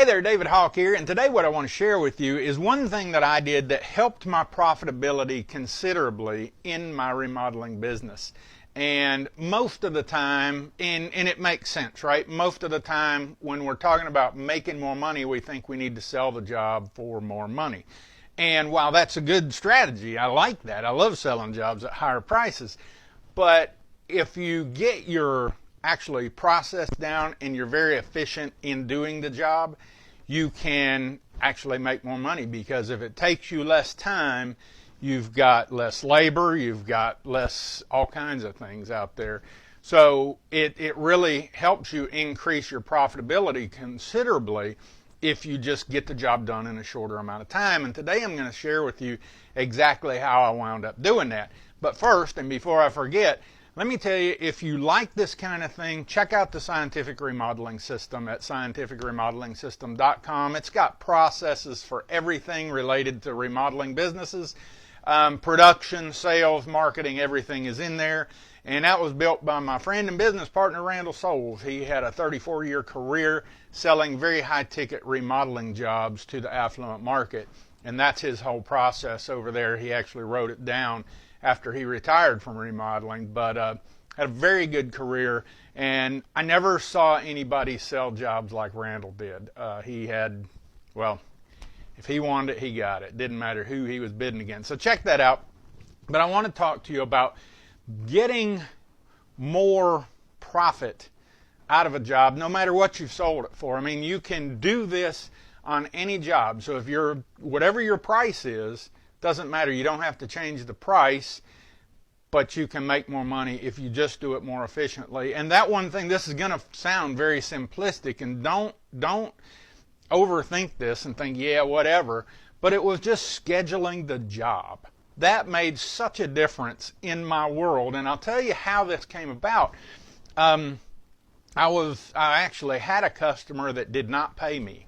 Hey there, David Hawk here, and today what I want to share with you is one thing that I did that helped my profitability considerably in my remodeling business. And most of the time, and it makes sense, right? Most of the time when we're talking about making more money, we think we need to sell the job for more money. And while that's a good strategy, I like that. I love selling jobs at higher prices. But if you get your actually process down and you're very efficient in doing the job, you can actually make more money, because if it takes you less time, you've got less labor, you've got less all kinds of things out there. So it really helps you increase your profitability considerably if you just get the job done in a shorter amount of time. And today I'm going to share with you exactly how I wound up doing that. But first, and before I forget, let me tell you, if you like this kind of thing, check out the Scientific Remodeling System at scientificremodelingsystem.com. It's got processes for everything related to remodeling businesses. Production, sales, marketing, everything is in there. And that was built by my friend and business partner, Randall Souls. He had a 34-year career selling very high-ticket remodeling jobs to the affluent market. And that's his whole process over there. He actually wrote it down after he retired from remodeling, but had a very good career, and I never saw anybody sell jobs like Randall did. He had, well, if he wanted it, he got it. Didn't matter who he was bidding against. So check that out. But I want to talk to you about getting more profit out of a job, no matter what you've sold it for. I mean, you can do this on any job. So if you're, whatever your price is, doesn't matter. You don't have to change the price, but you can make more money if you just do it more efficiently. And that one thing, this is going to sound very simplistic, and don't overthink this and think, yeah, whatever. But it was just scheduling the job. That made such a difference in my world, and I'll tell you how this came about. I actually had a customer that did not pay me.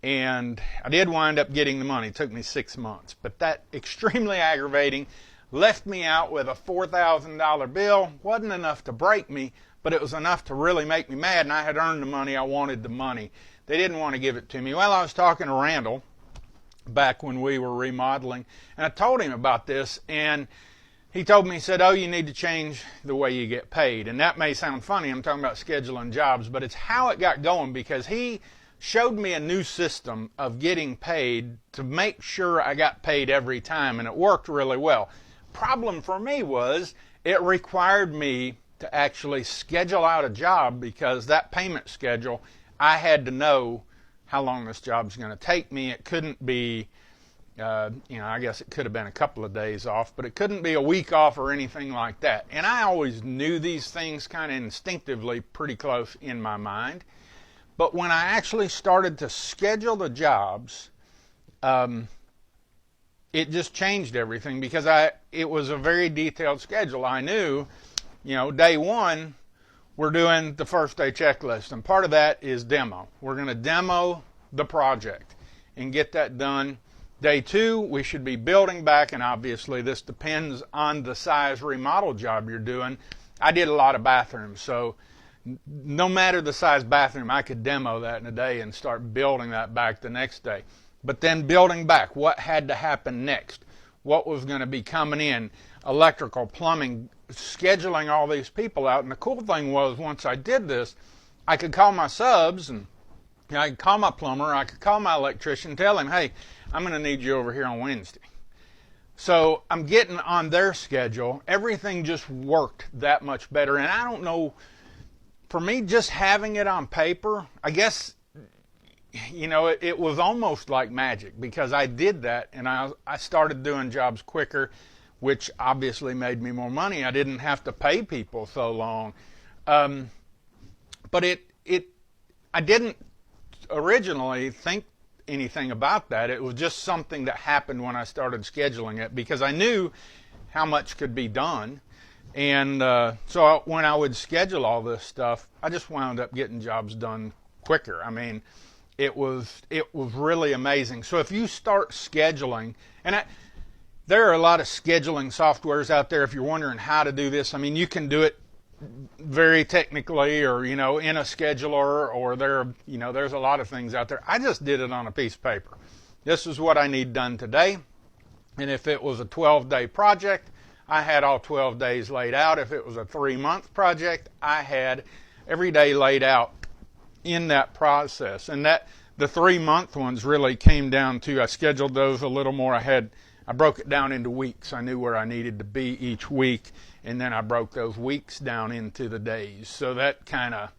And I did wind up getting the money. It took me 6 months. But that extremely aggravating, left me out with a $4,000 bill. Wasn't enough to break me, but it was enough to really make me mad. And I had earned the money. I wanted the money. They didn't want to give it to me. Well, I was talking to Randall back when we were remodeling, and I told him about this. And he told me, he said, oh, you need to change the way you get paid. And that may sound funny. I'm talking about scheduling jobs, but it's how it got going, because he showed me a new system of getting paid to make sure I got paid every time, and it worked really well. Problem for me was it required me to actually schedule out a job, because that payment schedule, I had to know how long this job's going to take me. It couldn't be, I guess it could have been a couple of days off, but it couldn't be a week off or anything like that. And I always knew these things kind of instinctively pretty close in my mind. But when I actually started to schedule the jobs, it just changed everything, because it was a very detailed schedule. I knew, day one, we're doing the first day checklist, and part of that is demo. We're going to demo the project and get that done. Day two, we should be building back, and obviously this depends on the size remodel job you're doing. I did a lot of bathrooms, so no matter the size bathroom, I could demo that in a day and start building that back the next day. But then building back, what had to happen next? What was going to be coming in? Electrical, plumbing, scheduling all these people out. And the cool thing was, once I did this, I could call my subs, and I could call my plumber, I could call my electrician, tell him, hey, I'm going to need you over here on Wednesday. So I'm getting on their schedule. Everything just worked that much better. And I don't know, for me, just having it on paper, I guess, it was almost like magic, because I did that, and I started doing jobs quicker, which obviously made me more money. I didn't have to pay people so long. But I didn't originally think anything about that. It was just something that happened when I started scheduling it, because I knew how much could be done. And so when I would schedule all this stuff, I just wound up getting jobs done quicker. I mean, it was really amazing. So if you start scheduling, and there are a lot of scheduling softwares out there, if you're wondering how to do this, I mean, you can do it very technically, or in a scheduler, or there's a lot of things out there. I just did it on a piece of paper. This is what I need done today. And if it was a 12-day project, I had all 12 days laid out. If it was a 3-month project, I had every day laid out in that process. And that the 3-month ones really came down to, I scheduled those a little more. I broke it down into weeks. I knew where I needed to be each week, and then I broke those weeks down into the days. So that kind of,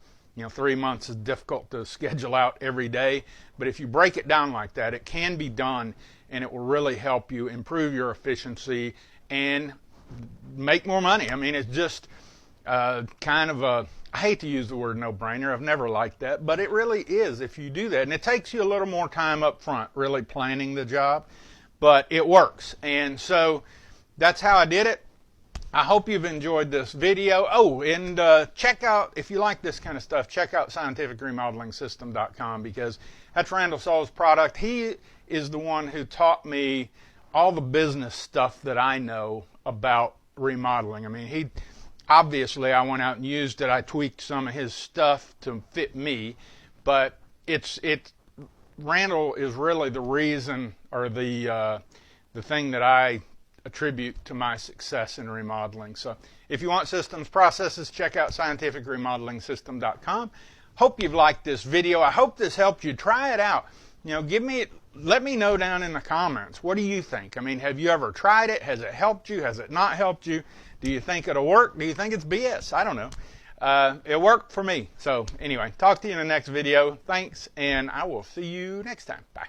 3 months is difficult to schedule out every day, but if you break it down like that, it can be done, and it will really help you improve your efficiency and make more money. I mean, it's just kind of a, I hate to use the word no-brainer. I've never liked that, but it really is if you do that. And it takes you a little more time up front, really planning the job, but it works. And so that's how I did it. I hope you've enjoyed this video. Oh, and check out, if you like this kind of stuff, check out scientificremodelingsystem.com, because that's Randall Soul's product. He is the one who taught me all the business stuff that I know about remodeling. I mean, obviously I went out and used it. I tweaked some of his stuff to fit me, but Randall is really the reason, or the thing that I attribute to my success in remodeling. So if you want systems processes, check out scientificremodelingsystem.com. Hope you've liked this video. I hope this helped you. Try it out. Let me know down in the comments. What do you think? I mean, have you ever tried it? Has it helped you? Has it not helped you? Do you think it'll work? Do you think it's BS? I don't know. It worked for me. So anyway, talk to you in the next video. Thanks, and I will see you next time. Bye.